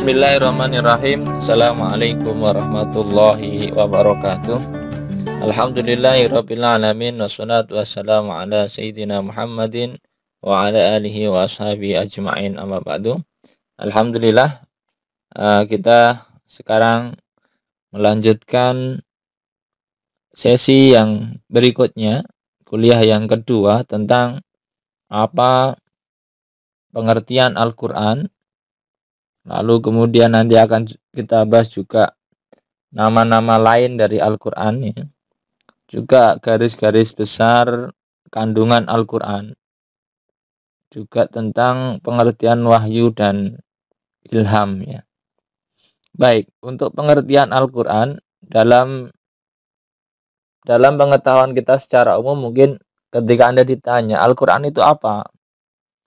Bismillahirrahmanirrahim. Assalamualaikum warahmatullahi wabarakatuh. Alhamdulillahirabbil alamin wassalatu wassalamu ala sayyidina Muhammadin wa ala alihi wa ashabihi ajma'in, amma ba'du. Alhamdulillah, kita sekarang melanjutkan sesi yang berikutnya, kuliah yang kedua tentang apa pengertian Al-Qur'an. Lalu kemudian nanti akan kita bahas juga nama-nama lain dari Al-Qur'an ya. Juga garis-garis besar kandungan Al-Qur'an. Juga tentang pengertian wahyu dan ilham ya. Baik, untuk pengertian Al-Qur'an dalam pengetahuan kita secara umum, mungkin ketika Anda ditanya Al-Qur'an itu apa?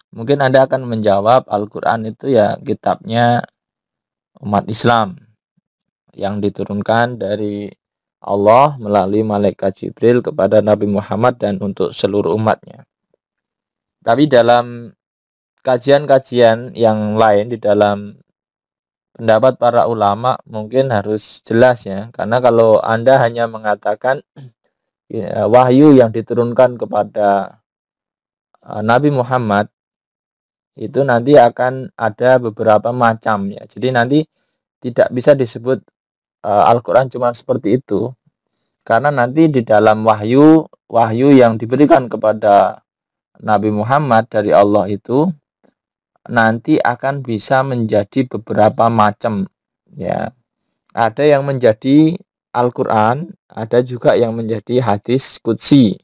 Mungkin Anda akan menjawab Al-Qur'an itu ya kitabnya umat Islam yang diturunkan dari Allah melalui malaikat Jibril kepada Nabi Muhammad dan untuk seluruh umatnya. Tapi dalam kajian-kajian yang lain, di dalam pendapat para ulama, mungkin harus jelas ya. Karena kalau Anda hanya mengatakan ya, wahyu yang diturunkan kepada Nabi Muhammad, itu nanti akan ada beberapa macam ya. Jadi nanti tidak bisa disebut Al-Qur'an cuma seperti itu. Karena nanti di dalam wahyu yang diberikan kepada Nabi Muhammad dari Allah itu nanti akan bisa menjadi beberapa macam ya. Ada yang menjadi Al-Qur'an, ada juga yang menjadi hadis qudsi.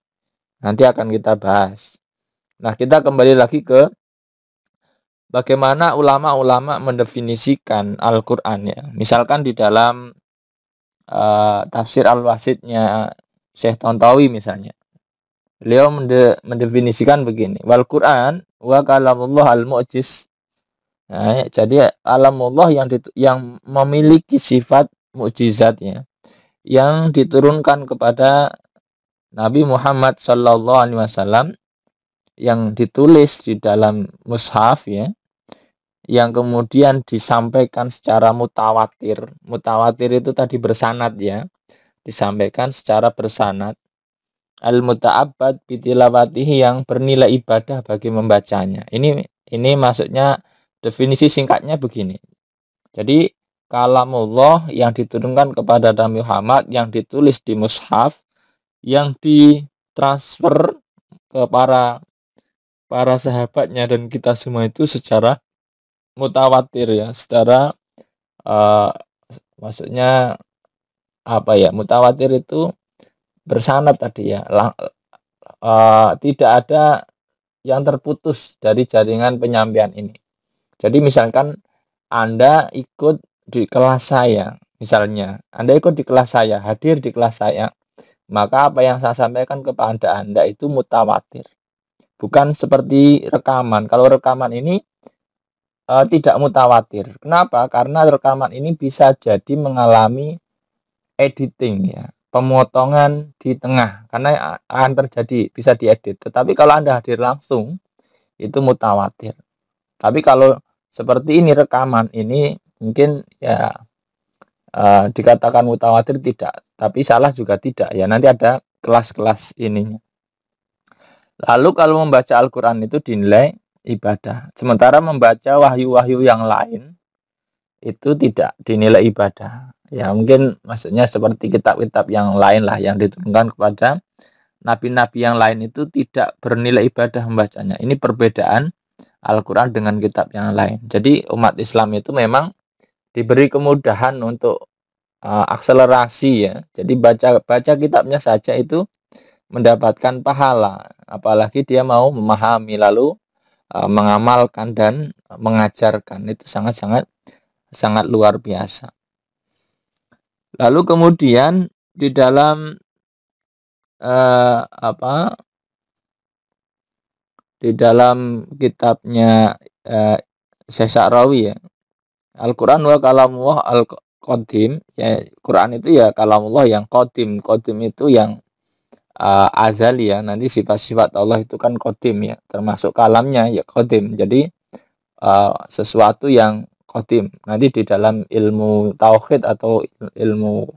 Nanti akan kita bahas. Nah, kita kembali lagi ke bagaimana ulama-ulama mendefinisikan Al-Qur'an ya. Misalkan di dalam tafsir Al-Wasidnya Syekh Tontowi misalnya. Beliau mendefinisikan begini. Wal Qur'an wa kalamullah al-mu'jiz. Nah, jadi kalamullah yang memiliki sifat mukjizat ya. Yang diturunkan kepada Nabi Muhammad sallallahu alaihi wasallam, yang ditulis di dalam mushaf ya, yang kemudian disampaikan secara mutawatir. Mutawatir itu tadi bersanad ya, disampaikan secara bersanad. Al-muta'abbad bitilawatihi, yang bernilai ibadah bagi membacanya. Ini maksudnya, definisi singkatnya begini. Jadi kalamullah yang diturunkan kepada Nabi Muhammad, yang ditulis di mushaf, yang ditransfer ke para sahabatnya dan kita semua itu secara mutawatir ya, secara maksudnya apa ya, mutawatir itu bersanad tadi ya, tidak ada yang terputus dari jaringan penyampaian ini. Jadi misalkan Anda ikut di kelas saya, misalnya Anda ikut di kelas saya, hadir di kelas saya, maka apa yang saya sampaikan kepada Anda itu mutawatir, bukan seperti rekaman. Kalau rekaman ini tidak mutawatir. Kenapa? Karena rekaman ini bisa jadi mengalami editing ya, pemotongan di tengah, karena akan terjadi, bisa diedit. Tetapi kalau Anda hadir langsung, itu mutawatir. Tapi kalau seperti ini rekaman ini mungkin ya dikatakan mutawatir tidak, tapi salah juga tidak ya. Nanti ada kelas-kelas ininya. Lalu kalau membaca Al-Qur'an itu dinilai ibadah. Sementara membaca wahyu-wahyu yang lain itu tidak dinilai ibadah. Ya mungkin maksudnya seperti kitab-kitab yang lain lah yang diturunkan kepada nabi-nabi yang lain itu tidak bernilai ibadah membacanya. Ini perbedaan Al-Qur'an dengan kitab yang lain. Jadi umat Islam itu memang diberi kemudahan untuk akselerasi ya. Jadi baca kitabnya saja itu mendapatkan pahala. Apalagi dia mau memahami lalu mengamalkan dan mengajarkan, itu sangat luar biasa. Lalu kemudian di dalam di dalam kitabnya Syekh Sa'rawi ya, Al-Qur'an wa kalamullah al-qadim ya, Quran itu ya kalamullah yang qadim. Qadim itu yang azali ya. Nanti sifat-sifat Allah itu kan qadim ya, termasuk kalamnya ya qadim. Jadi sesuatu yang qadim. Nanti di dalam ilmu tauhid atau ilmu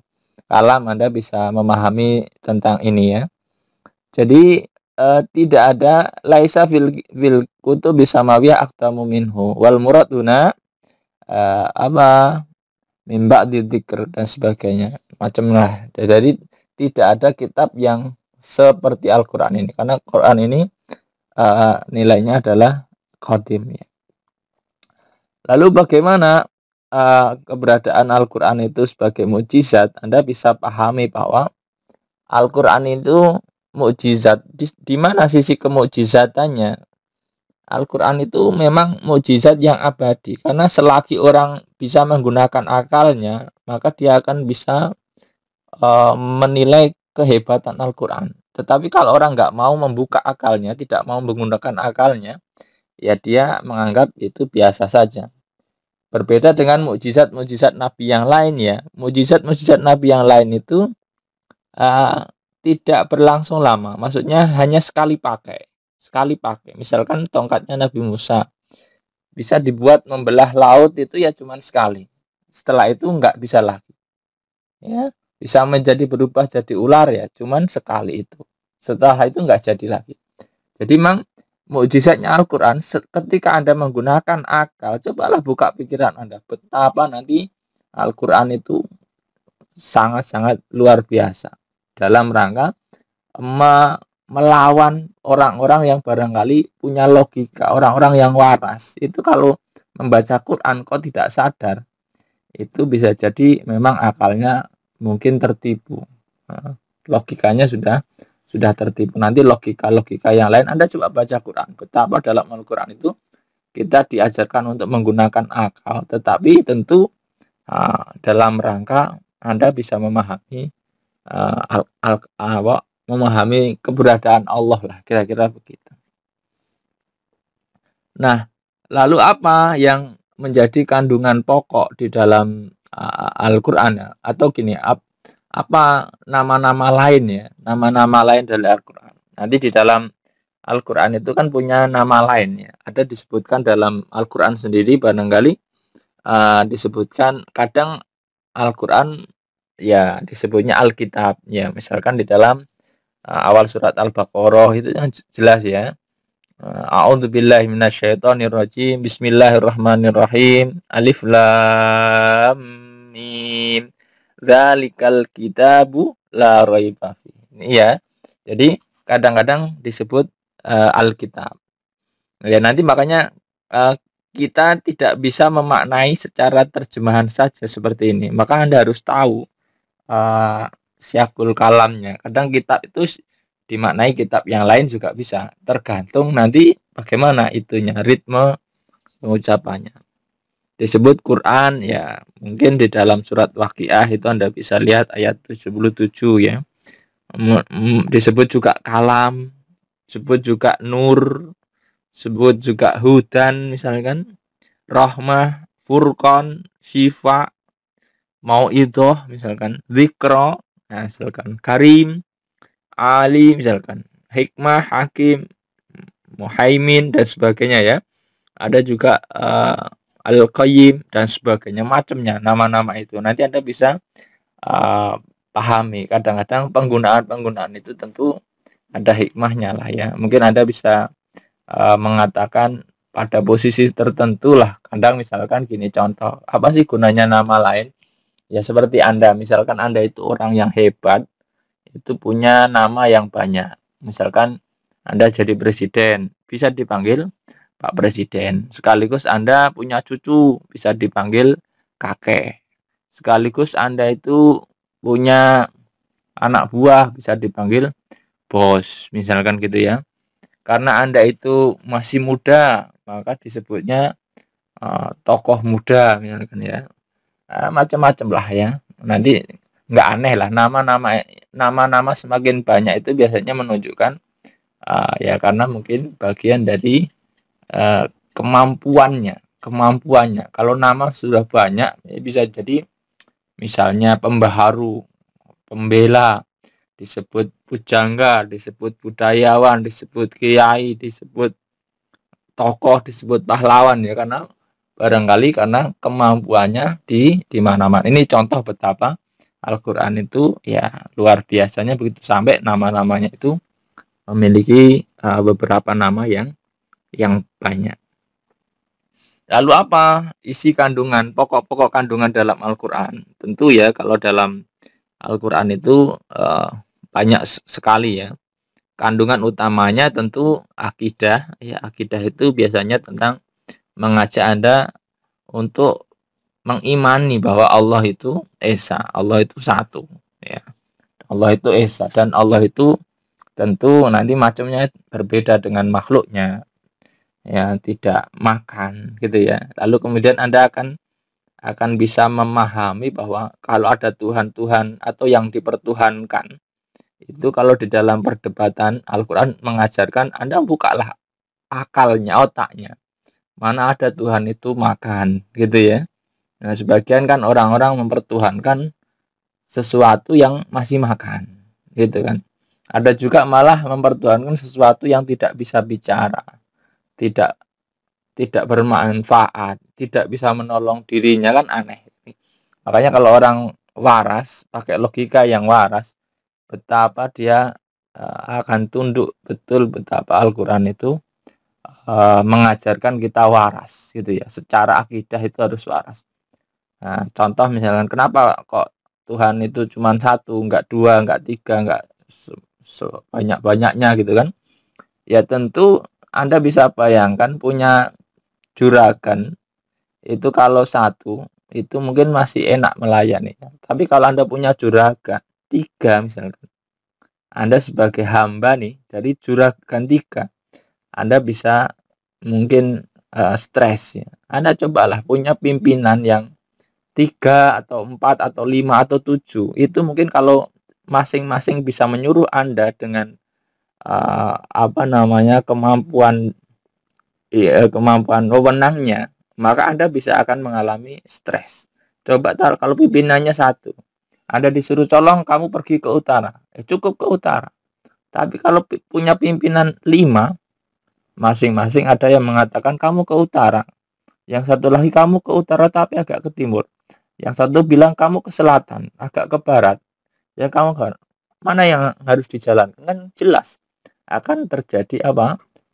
kalam Anda bisa memahami tentang ini ya. Jadi tidak ada laisa fil kutubi samawiyah aqdamu minhu wal muraduna apa min ba'di dzikr dan sebagainya. Macam lah. Jadi tidak ada kitab yang seperti Al-Qur'an ini karena Quran ini nilainya adalah qadim ya. Lalu bagaimana keberadaan Al-Qur'an itu sebagai mukjizat? Anda bisa pahami bahwa Al-Qur'an itu mukjizat. Di mana sisi kemukjizatannya? Al-Qur'an itu memang mukjizat yang abadi karena selagi orang bisa menggunakan akalnya, maka dia akan bisa menilai kehebatan Al-Qur'an. Tetapi kalau orang nggak mau membuka akalnya, tidak mau menggunakan akalnya, ya dia menganggap itu biasa saja. Berbeda dengan mukjizat-mukjizat Nabi yang lain ya. Mukjizat-mukjizat Nabi yang lain itu tidak berlangsung lama. Maksudnya hanya sekali pakai. Sekali pakai. Misalkan tongkatnya Nabi Musa bisa dibuat membelah laut itu ya cuma sekali. Setelah itu nggak bisa lagi. Ya, bisa menjadi berubah jadi ular ya cuman sekali itu. Setelah itu nggak jadi lagi. Jadi memang mukjizatnya Al-Quran ketika Anda menggunakan akal, cobalah buka pikiran Anda betapa nanti Al-Quran itu sangat-sangat luar biasa dalam rangka melawan orang-orang yang barangkali punya logika, orang-orang yang waras. Itu kalau membaca Quran kok tidak sadar, itu bisa jadi memang akalnya mungkin tertipu. Logikanya sudah tertipu. Nanti logika yang lain Anda coba baca Quran. Betapa dalam Al-Quran itu kita diajarkan untuk menggunakan akal, tetapi tentu dalam rangka Anda bisa memahami memahami keberadaan Allah lah, kira-kira begitu. Nah, lalu apa yang menjadi kandungan pokok di dalam Al-Quran atau gini, apa nama-nama lain ya, nama-nama lain dari Al-Quran. Nanti di dalam Al-Quran itu kan punya nama lain ya, ada disebutkan dalam Al-Quran sendiri barangkali disebutkan kadang Al-Quran ya disebutnya Alkitab ya, misalkan di dalam awal surat Al-Baqarah itu yang jelas ya. A'udzubillahi minasyaitonirrajim. Bismillahirrahmanirrahim. Alif lam mim. Dzalikal kitabu la raiba fi. Ya. Jadi kadang-kadang disebut Alkitab. Ya nanti makanya kita tidak bisa memaknai secara terjemahan saja seperti ini. Maka Anda harus tahu siakul kalamnya. Kadang kitab itu dimaknai kitab yang lain juga bisa. Tergantung nanti bagaimana itunya, ritme pengucapannya. Disebut Quran ya mungkin di dalam surat Waqiah itu Anda bisa lihat ayat 77 ya. Disebut juga kalam, disebut juga nur, disebut juga hudan misalkan, rahmah, furqan, syifa, mauidhah misalkan, zikra, nah, misalkan karim, ali misalkan, hikmah, hakim, muhaimin dan sebagainya ya. Ada juga Al-Qayyim dan sebagainya, macamnya nama-nama itu. Nanti Anda bisa pahami. Kadang-kadang penggunaan itu tentu ada hikmahnya lah ya. Mungkin Anda bisa mengatakan pada posisi tertentu lah. Kadang misalkan gini contoh, apa sih gunanya nama lain? Ya seperti Anda, misalkan Anda itu orang yang hebat, itu punya nama yang banyak. Misalkan Anda jadi presiden, bisa dipanggil Pak Presiden. Sekaligus Anda punya cucu, bisa dipanggil kakek. Sekaligus Anda itu punya anak buah, bisa dipanggil bos, misalkan gitu ya. Karena Anda itu masih muda, maka disebutnya tokoh muda, misalkan ya. Macam-macam lah ya. Nanti nggak aneh lah, nama-nama semakin banyak itu biasanya menunjukkan ya karena mungkin bagian dari kemampuannya. Kalau nama sudah banyak ya bisa jadi misalnya pembaharu, pembela, disebut pujangga, disebut budayawan, disebut kiai, disebut tokoh, disebut pahlawan ya, karena barangkali karena kemampuannya di mana-mana. Ini contoh betapa Al-Qur'an itu ya luar biasanya begitu sampai nama-namanya itu memiliki beberapa nama yang banyak. Lalu apa isi kandungan, pokok-pokok kandungan dalam Al-Qur'an? Tentu ya kalau dalam Al-Qur'an itu banyak sekali ya. Kandungan utamanya tentu akidah, ya akidah itu biasanya tentang mengajak Anda untuk mengimani bahwa Allah itu esa, Allah itu satu, ya. Allah itu esa dan Allah itu tentu nanti macamnya berbeda dengan makhluknya, ya tidak makan gitu ya. Lalu kemudian Anda akan bisa memahami bahwa kalau ada Tuhan-Tuhan atau yang dipertuhankan itu kalau di dalam perdebatan Al-Quran mengajarkan Anda bukalah akalnya, otaknya. Mana ada Tuhan itu makan gitu ya. Nah, sebagian kan orang-orang mempertuhankan sesuatu yang masih makan gitu kan. Ada juga malah mempertuhankan sesuatu yang tidak bisa bicara, tidak tidak bermanfaat, tidak bisa menolong dirinya, kan aneh. Makanya kalau orang waras pakai logika yang waras, betapa dia akan tunduk betul betapa Al-Quran itu mengajarkan kita waras gitu ya. Secara akidah itu harus waras. Nah, contoh misalkan kenapa kok Tuhan itu cuma satu, enggak dua, enggak tiga, enggak sebanyak-banyaknya gitu kan. Ya tentu Anda bisa bayangkan punya juragan itu kalau satu itu mungkin masih enak melayani. Tapi kalau Anda punya juragan tiga misalkan, Anda sebagai hamba nih dari juragan tiga, Anda bisa mungkin stres ya. Anda cobalah punya pimpinan yang 3 atau 4 atau 5 atau 7. Itu mungkin kalau masing-masing bisa menyuruh Anda dengan kemampuan wewenangnya, maka Anda bisa akan mengalami stres. Coba kalau pimpinannya satu, Anda disuruh colong kamu pergi ke utara, cukup ke utara. Tapi kalau punya pimpinan 5, masing-masing ada yang mengatakan kamu ke utara, yang satu lagi kamu ke utara tapi agak ke timur, yang satu bilang kamu ke selatan agak ke barat, ya kamu mana yang harus dijalankan, kan jelas akan terjadi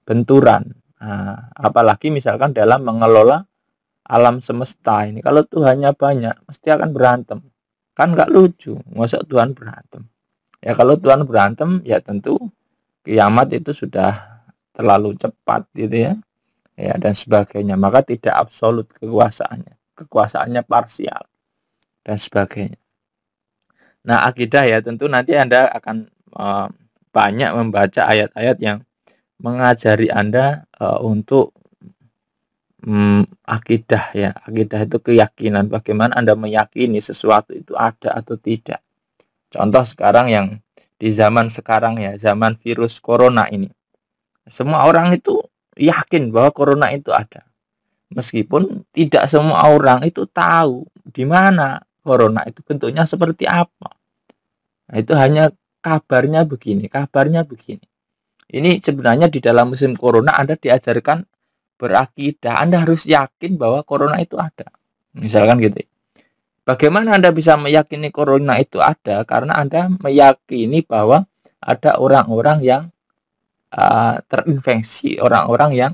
benturan. Nah, apalagi misalkan dalam mengelola alam semesta ini, kalau Tuhannya banyak mesti akan berantem, kan nggak lucu. Masa Tuhan berantem? Ya kalau Tuhan berantem ya tentu kiamat itu sudah terlalu cepat gitu ya, ya dan sebagainya. Maka tidak absolut kekuasaannya parsial dan sebagainya. Nah, akidah ya tentu nanti Anda akan banyak membaca ayat-ayat yang mengajari Anda untuk akidah ya. Akidah itu keyakinan, bagaimana Anda meyakini sesuatu itu ada atau tidak. Contoh sekarang yang di zaman sekarang ya, zaman virus corona ini, semua orang itu yakin bahwa corona itu ada. Meskipun tidak semua orang itu tahu di mana corona itu bentuknya seperti apa. Nah, itu hanya kabarnya begini, kabarnya begini. Ini sebenarnya di dalam musim corona Anda diajarkan berakidah. Anda harus yakin bahwa corona itu ada. Misalkan gitu. Bagaimana Anda bisa meyakini corona itu ada? Karena Anda meyakini bahwa ada orang-orang yang terinfeksi, orang-orang yang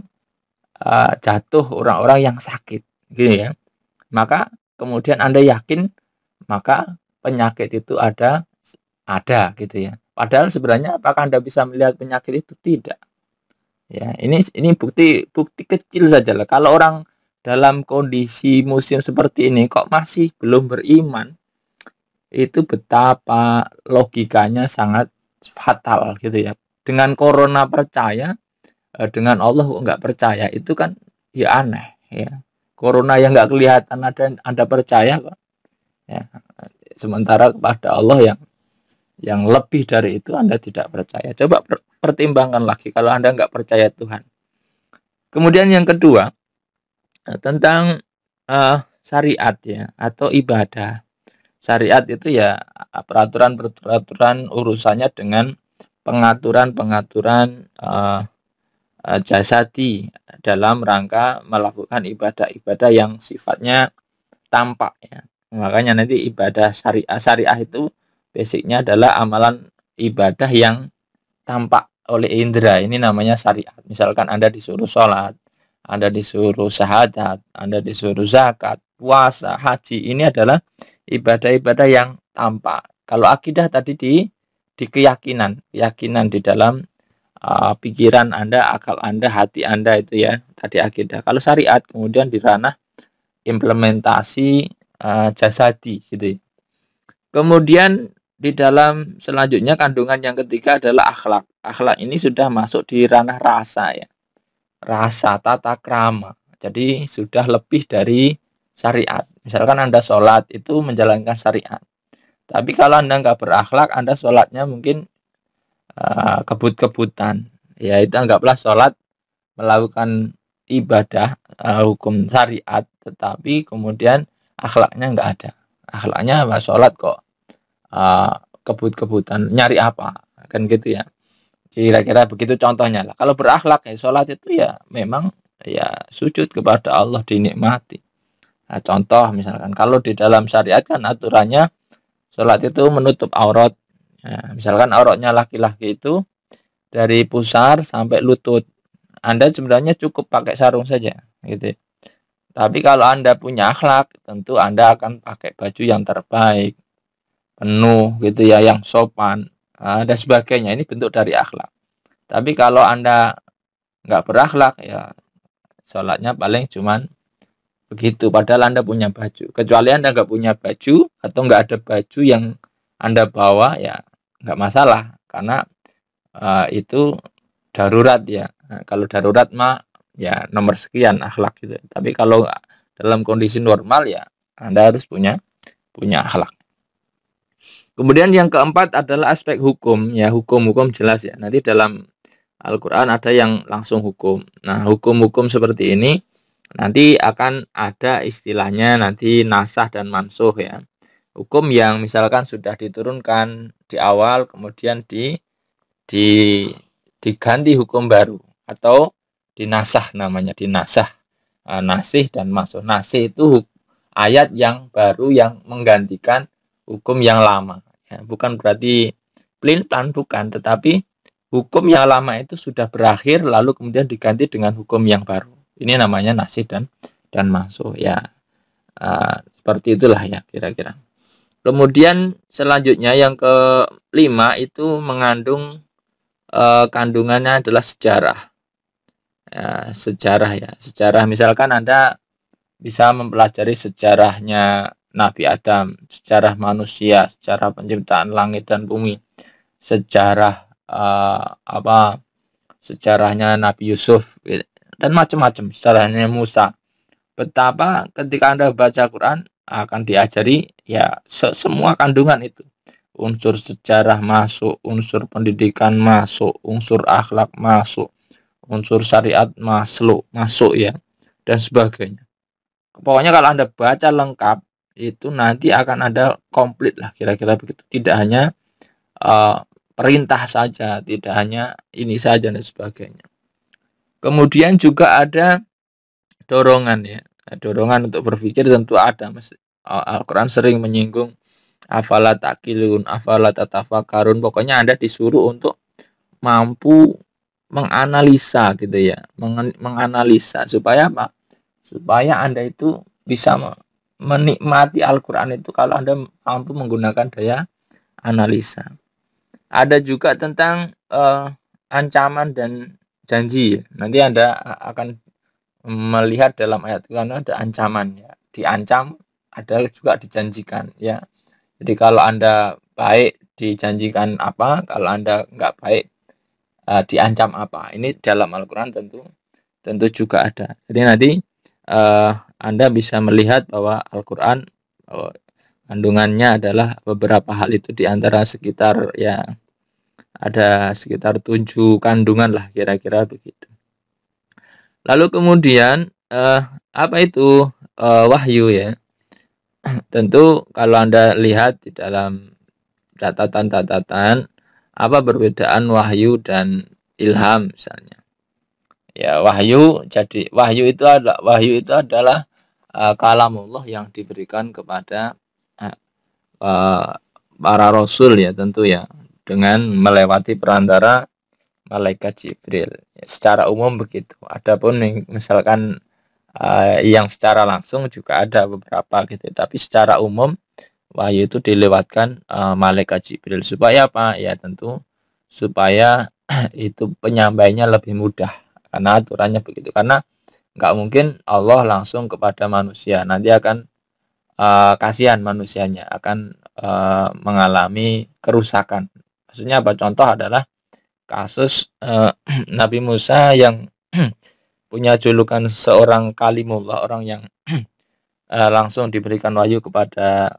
jatuh, orang-orang yang sakit, gitu ya. Maka kemudian Anda yakin, maka penyakit itu ada gitu ya. Padahal sebenarnya apakah Anda bisa melihat penyakit itu? Tidak. Ya, ini bukti kecil saja lah. Kalau orang dalam kondisi musim seperti ini kok masih belum beriman, itu betapa logikanya sangat fatal gitu ya. Dengan corona percaya, dengan Allah nggak percaya, itu kan ya aneh ya. Corona yang nggak kelihatan ada Anda percaya kok. Ya. Sementara kepada Allah yang lebih dari itu Anda tidak percaya. Coba pertimbangkan lagi kalau Anda nggak percaya Tuhan. Kemudian yang kedua, tentang syariat ya atau ibadah. Syariat itu ya peraturan urusannya dengan pengaturan jasadi dalam rangka melakukan ibadah-ibadah yang sifatnya tampak ya. Makanya nanti ibadah syariah itu basicnya adalah amalan ibadah yang tampak oleh indera. Ini namanya syariat. Misalkan Anda disuruh sholat, Anda disuruh syahadat, Anda disuruh zakat, puasa, haji. Ini adalah ibadah-ibadah yang tampak. Kalau akidah tadi di keyakinan di dalam pikiran Anda, akal Anda, hati Anda itu ya, tadi akidah. Kalau syariat kemudian di ranah implementasi jasadi gitu. Kemudian di dalam selanjutnya kandungan yang ketiga adalah akhlak. Akhlak ini sudah masuk di ranah rasa ya. Rasa, tata krama. Jadi sudah lebih dari syariat. Misalkan Anda sholat itu menjalankan syariat. Tapi kalau Anda nggak berakhlak, Anda sholatnya mungkin kebut-kebutan. Ya itu anggaplah sholat melakukan ibadah hukum syariat, tetapi kemudian akhlaknya nggak ada. Akhlaknya apa? Sholat kok kebut-kebutan, nyari apa? Kan gitu ya. Kira-kira begitu contohnya lah. Kalau berakhlak ya sholat itu ya memang ya sujud kepada Allah, dinikmati. Nah, contoh misalkan kalau di dalam syariat kan aturannya sholat itu menutup aurat. Nah, misalkan auratnya laki-laki itu dari pusar sampai lutut. Anda sebenarnya cukup pakai sarung saja gitu. Tapi kalau Anda punya akhlak, tentu Anda akan pakai baju yang terbaik, penuh gitu ya, yang sopan dan sebagainya. Ini bentuk dari akhlak. Tapi kalau Anda nggak berakhlak ya sholatnya paling cuman begitu. Padahal Anda punya baju. Kecuali Anda nggak punya baju atau nggak ada baju yang Anda bawa ya nggak masalah karena itu darurat ya. Nah, kalau darurat mah ya nomor sekian akhlak gitu. Tapi kalau dalam kondisi normal ya Anda harus punya akhlak. Kemudian yang keempat adalah aspek hukum ya. Hukum jelas ya. Nanti dalam Al-Quran ada yang langsung hukum. Nah, hukum-hukum seperti ini nanti akan ada istilahnya nanti nasah dan mansuh ya. Hukum yang misalkan sudah diturunkan di awal kemudian diganti hukum baru atau dinasah namanya, dinasah. Nasih dan mansuh. Nasih itu ayat yang baru yang menggantikan hukum yang lama. Ya, bukan berarti pelin-pelan bukan, tetapi hukum yang lama itu sudah berakhir lalu kemudian diganti dengan hukum yang baru. Ini namanya nasih dan mansuh ya. Seperti itulah ya kira-kira. Kemudian selanjutnya yang kelima itu mengandung kandungannya adalah sejarah. Ya, sejarah misalkan Anda bisa mempelajari sejarahnya Nabi Adam, sejarah manusia, sejarah penciptaan langit dan bumi, sejarah sejarahnya Nabi Yusuf dan macam-macam, sejarahnya Musa. Betapa ketika Anda baca Quran akan diajari ya semua kandungan itu. Unsur sejarah masuk, unsur pendidikan masuk, unsur akhlak masuk, unsur syariat masuk ya dan sebagainya. Pokoknya kalau Anda baca lengkap itu nanti akan ada komplit lah kira-kira begitu. Tidak hanya perintah saja, tidak hanya ini saja dan sebagainya. Kemudian juga ada dorongan ya. Dorongan untuk berpikir tentu ada. Al-Quran sering menyinggung afala taqilun, afala tatafakkarun. Pokoknya Anda disuruh untuk mampu menganalisa gitu ya. Menganalisa supaya apa? Supaya Anda itu bisa menikmati Al-Quran itu kalau Anda mampu menggunakan daya analisa. Ada juga tentang ancaman dan janji. Nanti Anda akan melihat dalam ayat Quran ada ancamannya. Diancam, ada juga dijanjikan ya. Jadi kalau Anda baik dijanjikan apa, kalau Anda nggak baik diancam apa. Ini dalam Al-Quran tentu juga ada. Jadi nanti Anda bisa melihat bahwa Al-Quran kandungannya adalah beberapa hal itu diantara sekitar ya ada sekitar 7 kandungan lah kira-kira begitu. Lalu kemudian apa itu wahyu ya? Tentu kalau Anda lihat di dalam catatan-catatan apa perbedaan wahyu dan ilham misalnya. Ya, wahyu itu adalah kalamullah yang diberikan kepada uh, para rasul ya tentu ya, dengan melewati perantara malaikat Jibril. Ya, secara umum begitu. Adapun misalkan yang secara langsung juga ada beberapa gitu. Tapi secara umum wahyu itu dilewatkan malaikat Jibril supaya apa? Ya tentu supaya itu penyampaiannya lebih mudah. Karena aturannya begitu. Karena nggak mungkin Allah langsung kepada manusia. Nanti akan kasihan manusianya, akan mengalami kerusakan. Maksudnya apa? Contoh adalah kasus Nabi Musa yang punya julukan seorang kalimullah, orang yang langsung diberikan wahyu kepada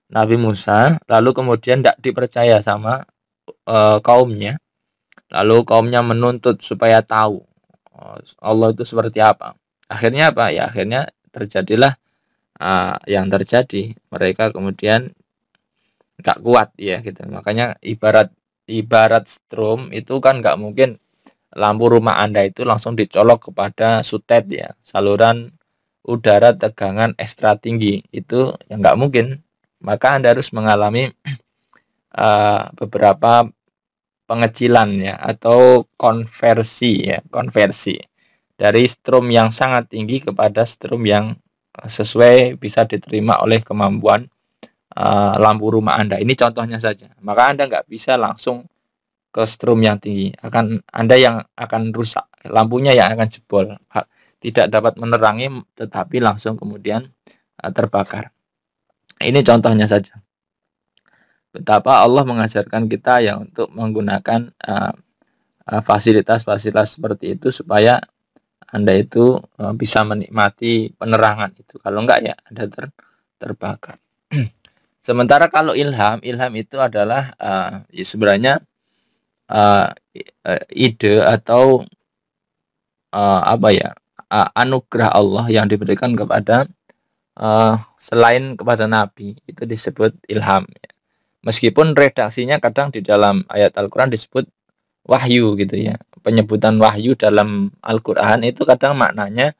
Nabi Musa, lalu kemudian tidak dipercaya sama kaumnya, lalu kaumnya menuntut supaya tahu Allah itu seperti apa. Akhirnya apa? Ya akhirnya terjadilah yang terjadi. Mereka kemudian nggak kuat ya gitu. Makanya ibarat strom itu kan nggak mungkin lampu rumah Anda itu langsung dicolok kepada sutet ya, saluran udara tegangan ekstra tinggi, itu yang nggak mungkin. Maka Anda harus mengalami beberapa pengecilan ya, atau konversi ya, konversi dari strom yang sangat tinggi kepada strom yang sesuai bisa diterima oleh kemampuan lampu rumah Anda. Ini contohnya saja. Maka Anda nggak bisa langsung ke strom yang tinggi, Anda yang akan rusak, lampunya yang akan jebol, tidak dapat menerangi, tetapi langsung kemudian terbakar. Ini contohnya saja betapa Allah mengajarkan kita ya untuk menggunakan fasilitas-fasilitas seperti itu supaya Anda itu bisa menikmati penerangan itu. Kalau enggak ya Anda terbakar. Sementara kalau ilham itu adalah ya sebenarnya ide atau apa ya, anugerah Allah yang diberikan kepada selain kepada Nabi, itu disebut ilham ya. Meskipun redaksinya kadang di dalam ayat Al-Quran disebut wahyu gitu ya. Penyebutan wahyu dalam Al-Quran itu kadang maknanya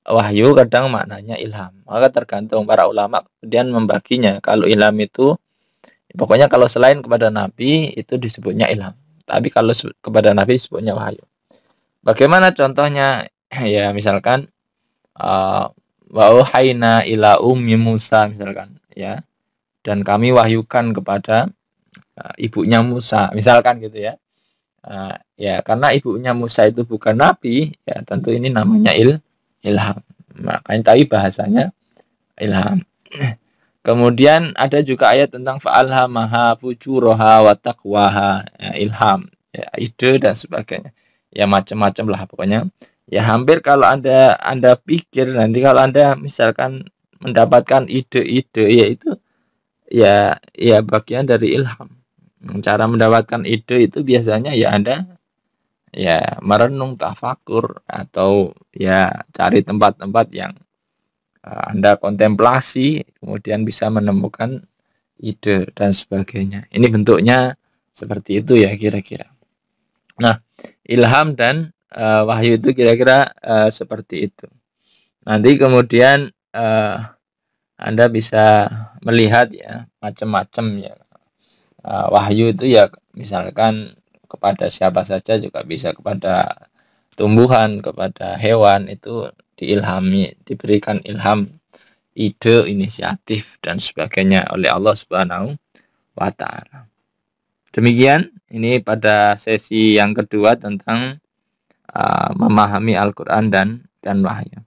wahyu, kadang maknanya ilham. Maka tergantung para ulama kemudian membaginya. Kalau ilham itu pokoknya kalau selain kepada Nabi itu disebutnya ilham. Tapi kalau kepada Nabi disebutnya wahyu. Bagaimana contohnya? Ya misalkan wa auhayna ila ummi Musa misalkan ya. Dan kami wahyukan kepada ibunya Musa misalkan gitu ya. Ya karena ibunya Musa itu bukan nabi, ya tentu ini namanya ilham. Makanya tapi bahasanya ilham. Kemudian ada juga ayat tentang fa'alhamaha fujuraha wa taqwaha, ya, ilham, ya, ide dan sebagainya. Ya macam-macam lah pokoknya. Ya hampir kalau Anda pikir nanti kalau Anda misalkan mendapatkan ide-ide yaitu ya bagian dari ilham. Cara mendapatkan ide itu biasanya ya Anda ya merenung, tafakur, atau ya cari tempat-tempat yang Anda kontemplasi, kemudian bisa menemukan ide dan sebagainya. Ini bentuknya seperti itu ya kira-kira. Nah, ilham dan wahyu itu kira-kira seperti itu. Nanti kemudian Anda bisa melihat ya macam-macam ya. Wahyu itu ya misalkan kepada siapa saja, juga bisa kepada tumbuhan, kepada hewan, itu diilhami, diberikan ilham, ide, inisiatif dan sebagainya oleh Allah Subhanahu wa taala. Demikian ini pada sesi yang kedua tentang memahami Al-Qur'an dan wahyu.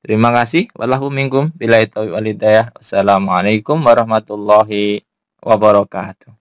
Terima kasih. Wallahu minkum billahi taufiq wal hidayah. Wassalamualaikum warahmatullahi wabarakatuh.